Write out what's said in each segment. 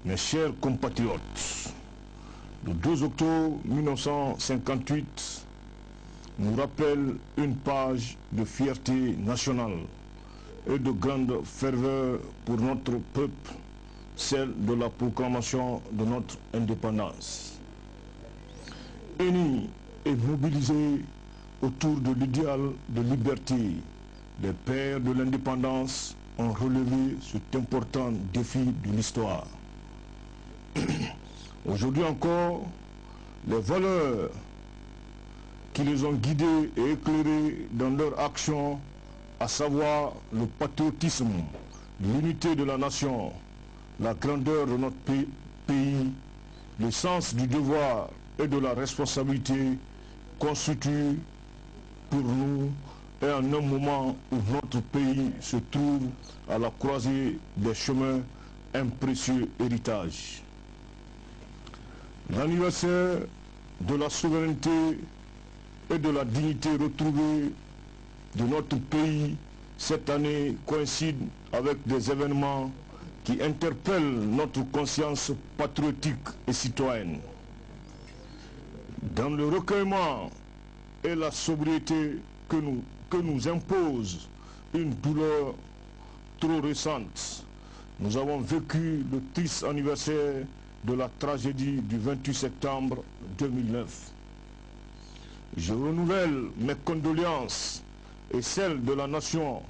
Mes chers compatriotes, le 2 octobre 1958 nous rappelle une page de fierté nationale et de grande ferveur pour notre peuple, celle de la proclamation de notre indépendance. Unis et mobilisés autour de l'idéal de liberté, les pères de l'indépendance ont relevé cet important défi de l'histoire. Aujourd'hui encore, les valeurs qui les ont guidés et éclairés dans leur action, à savoir le patriotisme, l'unité de la nation, la grandeur de notre pays, le sens du devoir et de la responsabilité, constituent pour nous et en un moment où notre pays se trouve à la croisée des chemins, un précieux héritage. L'anniversaire de la souveraineté et de la dignité retrouvée de notre pays cette année coïncide avec des événements qui interpellent notre conscience patriotique et citoyenne. Dans le recueillement et la sobriété que nous impose une douleur trop récente, nous avons vécu le triste anniversaire de la tragédie du 28 septembre 2009. Je renouvelle mes condoléances et celles de la nation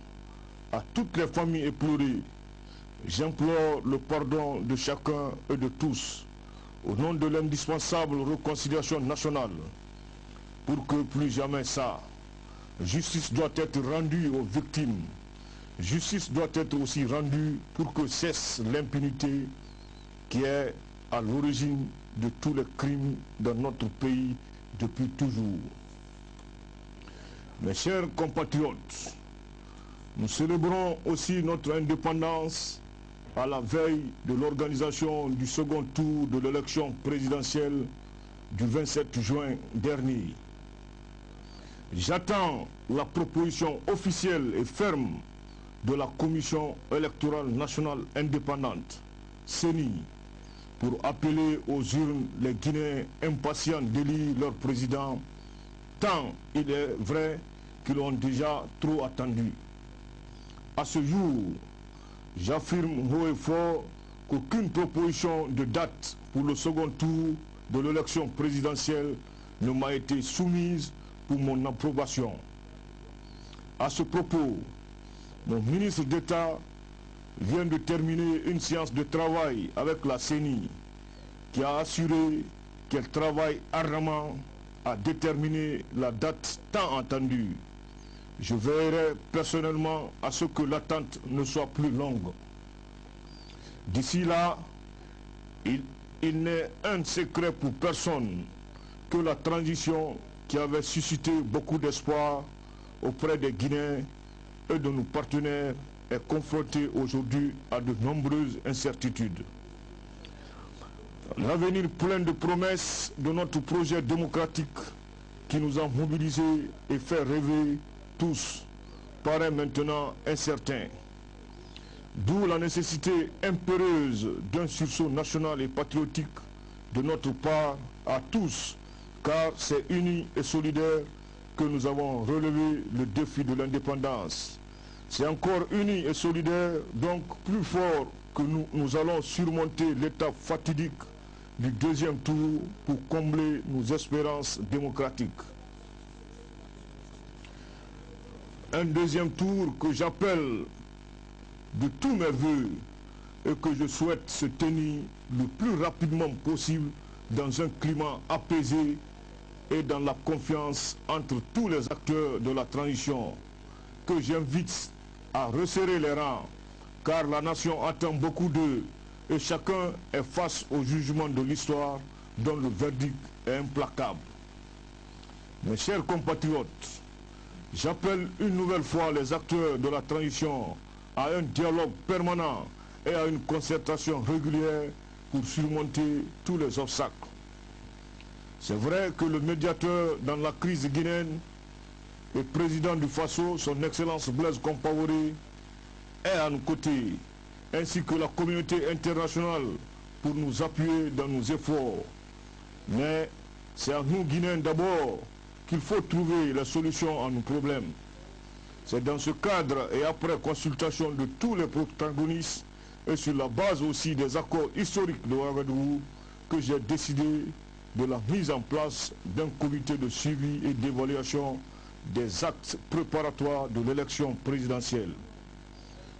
à toutes les familles éplorées. J'implore le pardon de chacun et de tous au nom de l'indispensable réconciliation nationale pour que plus jamais ça. Justice doit être rendue aux victimes. Justice doit être aussi rendue pour que cesse l'impunité qui est à l'origine de tous les crimes dans notre pays depuis toujours. Mes chers compatriotes, nous célébrons aussi notre indépendance à la veille de l'organisation du second tour de l'élection présidentielle du 27 juin dernier. J'attends la proposition officielle et ferme de la Commission électorale nationale indépendante, CENI, pour appeler aux urnes les Guinéens impatients d'élire leur président, tant il est vrai qu'ils l'ont déjà trop attendu. À ce jour, j'affirme haut et fort qu'aucune proposition de date pour le second tour de l'élection présidentielle ne m'a été soumise pour mon approbation. À ce propos, mon ministre d'État vient de terminer une séance de travail avec la CENI qui a assuré qu'elle travaille ardemment à déterminer la date tant attendue. Je veillerai personnellement à ce que l'attente ne soit plus longue. D'ici là, il n'est un secret pour personne que la transition qui avait suscité beaucoup d'espoir auprès des Guinéens et de nos partenaires est confrontée aujourd'hui à de nombreuses incertitudes. L'avenir plein de promesses de notre projet démocratique qui nous a mobilisés et fait rêver tous paraît maintenant incertain. D'où la nécessité impérieuse d'un sursaut national et patriotique de notre part à tous, car c'est unis et solidaires que nous avons relevé le défi de l'indépendance. C'est encore unis et solidaires, donc plus fort, que nous allons surmonter l'étape fatidique du deuxième tour pour combler nos espérances démocratiques. Un deuxième tour que j'appelle de tous mes voeux et que je souhaite se tenir le plus rapidement possible dans un climat apaisé et dans la confiance entre tous les acteurs de la transition, que j'invite à resserrer les rangs, car la nation attend beaucoup d'eux et chacun est face au jugement de l'histoire dont le verdict est implacable. Mes chers compatriotes, j'appelle une nouvelle fois les acteurs de la transition à un dialogue permanent et à une concertation régulière pour surmonter tous les obstacles. C'est vrai que le médiateur dans la crise guinéenne et président du FASO, son Excellence Blaise Compaoré, est à nos côtés, ainsi que la communauté internationale pour nous appuyer dans nos efforts. Mais c'est à nous, Guinéens, d'abord, qu'il faut trouver la solution à nos problèmes. C'est dans ce cadre et après consultation de tous les protagonistes et sur la base aussi des accords historiques de Ouagadougou que j'ai décidé de la mise en place d'un comité de suivi et d'évaluation des actes préparatoires de l'élection présidentielle.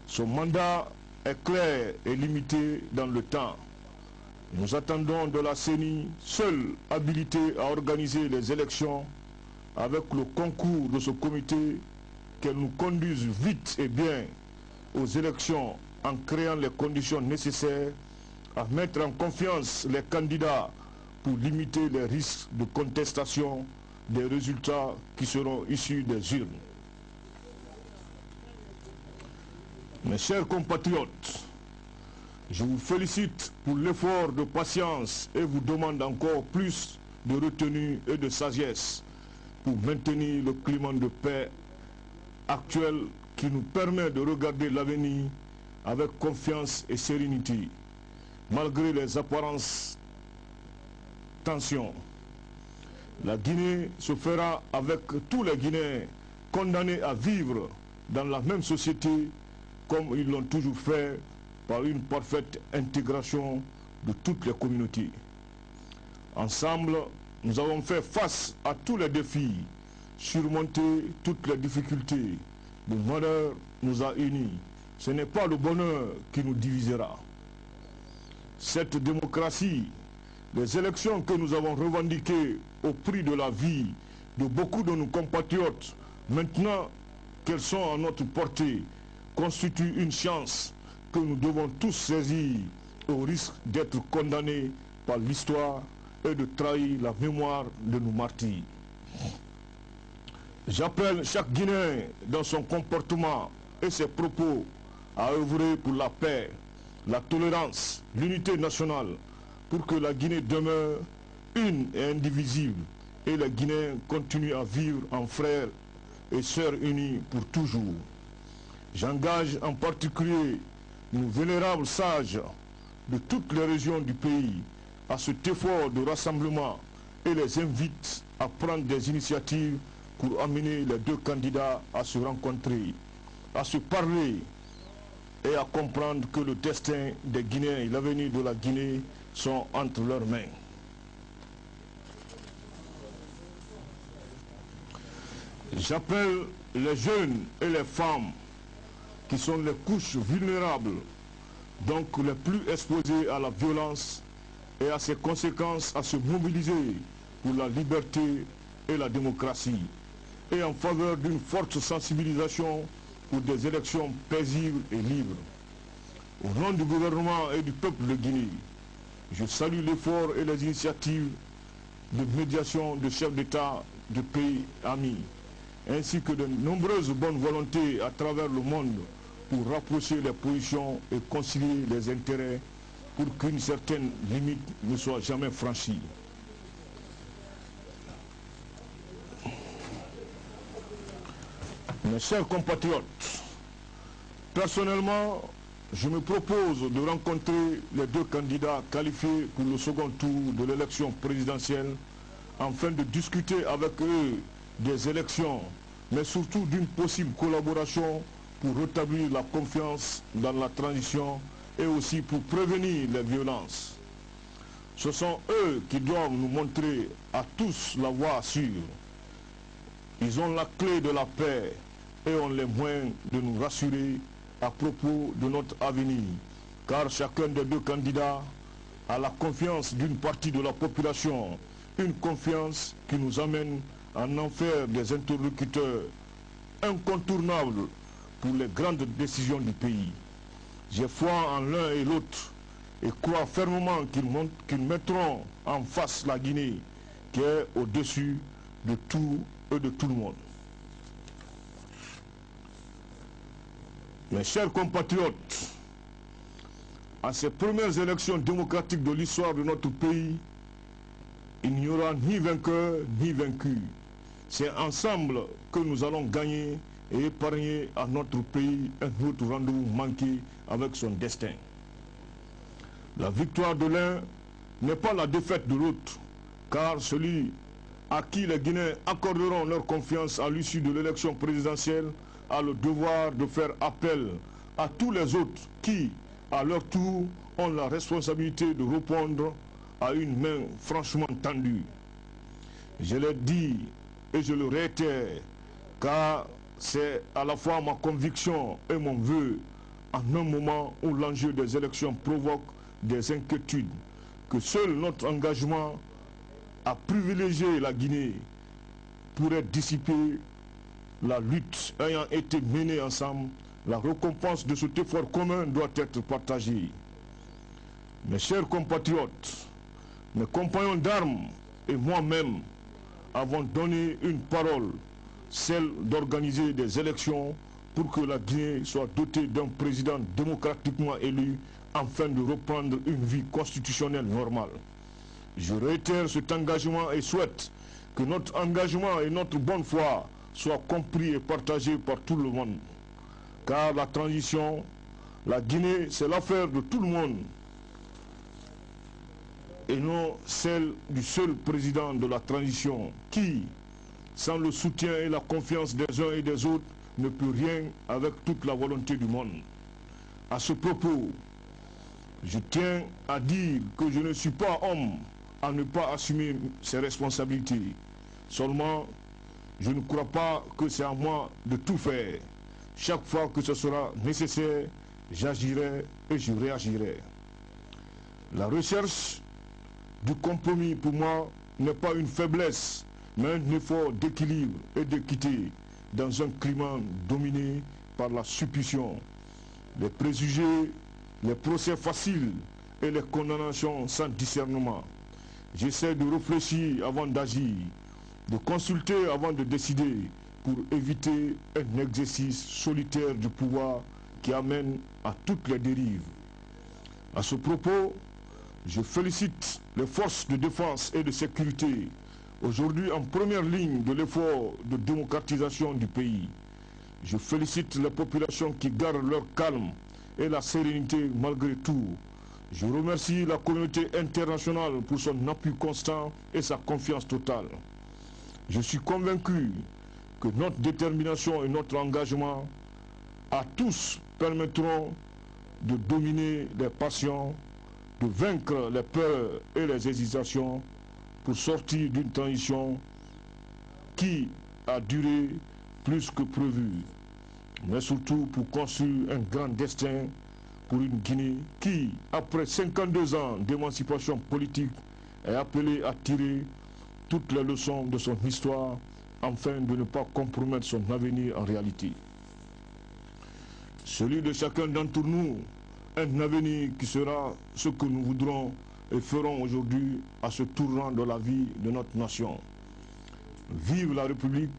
Son mandat est clair et limité dans le temps. Nous attendons de la CENI, seule habilitée à organiser les élections, avec le concours de ce comité, qu'elle nous conduise vite et bien aux élections en créant les conditions nécessaires à mettre en confiance les candidats pour limiter les risques de contestation des résultats qui seront issus des urnes. Mes chers compatriotes, je vous félicite pour l'effort de patience et vous demande encore plus de retenue et de sagesse pour maintenir le climat de paix actuel qui nous permet de regarder l'avenir avec confiance et sérénité, malgré les apparences tensions. La Guinée se fera avec tous les Guinéens condamnés à vivre dans la même société comme ils l'ont toujours fait, par une parfaite intégration de toutes les communautés. Ensemble, nous avons fait face à tous les défis, surmonté toutes les difficultés. Le malheur nous a unis. Ce n'est pas le bonheur qui nous divisera. Cette démocratie, les élections que nous avons revendiquées au prix de la vie de beaucoup de nos compatriotes, maintenant qu'elles sont à notre portée, constituent une chance que nous devons tous saisir au risque d'être condamnés par l'histoire et de trahir la mémoire de nos martyrs. J'appelle chaque Guinéen dans son comportement et ses propos à œuvrer pour la paix, la tolérance, l'unité nationale, pour que la Guinée demeure une et indivisible et les Guinéens continuent à vivre en frères et sœurs unis pour toujours. J'engage en particulier nos vénérables sages de toutes les régions du pays à cet effort de rassemblement et les invite à prendre des initiatives pour amener les deux candidats à se rencontrer, à se parler et à comprendre que le destin des Guinéens et l'avenir de la Guinée sont entre leurs mains. J'appelle les jeunes et les femmes qui sont les couches vulnérables, donc les plus exposées à la violence et à ses conséquences, à se mobiliser pour la liberté et la démocratie, et en faveur d'une forte sensibilisation pour des élections paisibles et libres. Au nom du gouvernement et du peuple de Guinée, je salue l'effort et les initiatives de médiation de chefs d'État de pays amis, ainsi que de nombreuses bonnes volontés à travers le monde pour rapprocher les positions et concilier les intérêts pour qu'une certaine limite ne soit jamais franchie. Mes chers compatriotes, personnellement, je me propose de rencontrer les deux candidats qualifiés pour le second tour de l'élection présidentielle afin de discuter avec eux des élections, mais surtout d'une possible collaboration pour rétablir la confiance dans la transition et aussi pour prévenir les violences. Ce sont eux qui doivent nous montrer à tous la voie sûre. Ils ont la clé de la paix et ont les moyens de nous rassurer à propos de notre avenir, car chacun des deux candidats a la confiance d'une partie de la population, une confiance qui nous amène à en faire des interlocuteurs incontournables pour les grandes décisions du pays. J'ai foi en l'un et l'autre et crois fermement qu'ils mettront en face la Guinée, qui est au-dessus de tout et de tout le monde. Mes chers compatriotes, à ces premières élections démocratiques de l'histoire de notre pays, il n'y aura ni vainqueur ni vaincu. C'est ensemble que nous allons gagner et épargner à notre pays un autre rendez-vous manqué avec son destin. La victoire de l'un n'est pas la défaite de l'autre, car celui à qui les Guinéens accorderont leur confiance à l'issue de l'élection présidentielle a le devoir de faire appel à tous les autres qui, à leur tour, ont la responsabilité de répondre à une main franchement tendue. Je l'ai dit et je le réitère, car c'est à la fois ma conviction et mon vœu, en un moment où l'enjeu des élections provoque des inquiétudes, que seul notre engagement à privilégier la Guinée pourrait dissiper la lutte ayant été menée ensemble. La récompense de cet effort commun doit être partagée. Mes chers compatriotes, mes compagnons d'armes et moi-même avons donné une parole, celle d'organiser des élections pour que la Guinée soit dotée d'un président démocratiquement élu afin de reprendre une vie constitutionnelle normale. Je réitère cet engagement et souhaite que notre engagement et notre bonne foi soient compris et partagés par tout le monde. Car la transition, la Guinée, c'est l'affaire de tout le monde et non celle du seul président de la transition qui, sans le soutien et la confiance des uns et des autres, ne peut rien avec toute la volonté du monde. À ce propos, je tiens à dire que je ne suis pas homme à ne pas assumer ses responsabilités. Seulement, je ne crois pas que c'est à moi de tout faire. Chaque fois que ce sera nécessaire, j'agirai et je réagirai. La recherche du compromis, pour moi, n'est pas une faiblesse, mais un effort d'équilibre et d'équité dans un climat dominé par la suspicion, les préjugés, les procès faciles et les condamnations sans discernement. J'essaie de réfléchir avant d'agir, de consulter avant de décider pour éviter un exercice solitaire du pouvoir qui amène à toutes les dérives. À ce propos, je félicite les forces de défense et de sécurité, aujourd'hui en première ligne de l'effort de démocratisation du pays. Je félicite les populations qui gardent leur calme et la sérénité malgré tout. Je remercie la communauté internationale pour son appui constant et sa confiance totale. Je suis convaincu que notre détermination et notre engagement à tous permettront de dominer les passions, de vaincre les peurs et les hésitations pour sortir d'une transition qui a duré plus que prévu, mais surtout pour construire un grand destin pour une Guinée qui, après 52 ans d'émancipation politique, est appelée à tirer toutes les leçons de son histoire afin de ne pas compromettre son avenir en réalité. Celui de chacun d'entre nous, un avenir qui sera ce que nous voudrons et ferons aujourd'hui à ce tournant de la vie de notre nation. Vive la République,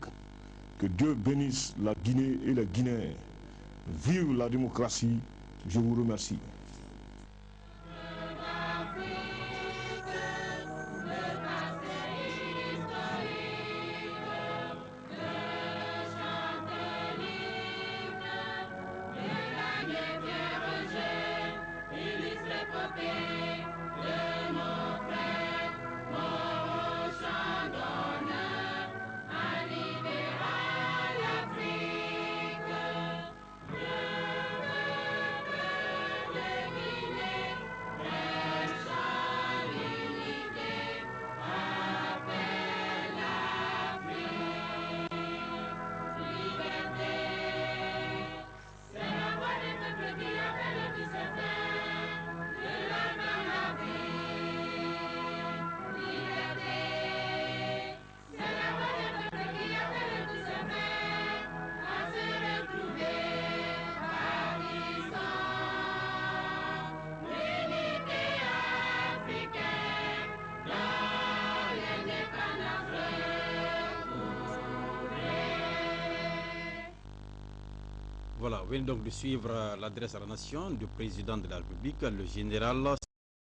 que Dieu bénisse la Guinée et les Guinéens. Vive la démocratie, je vous remercie. Voilà, vous venez donc de suivre l'adresse à la nation du président de la République, le général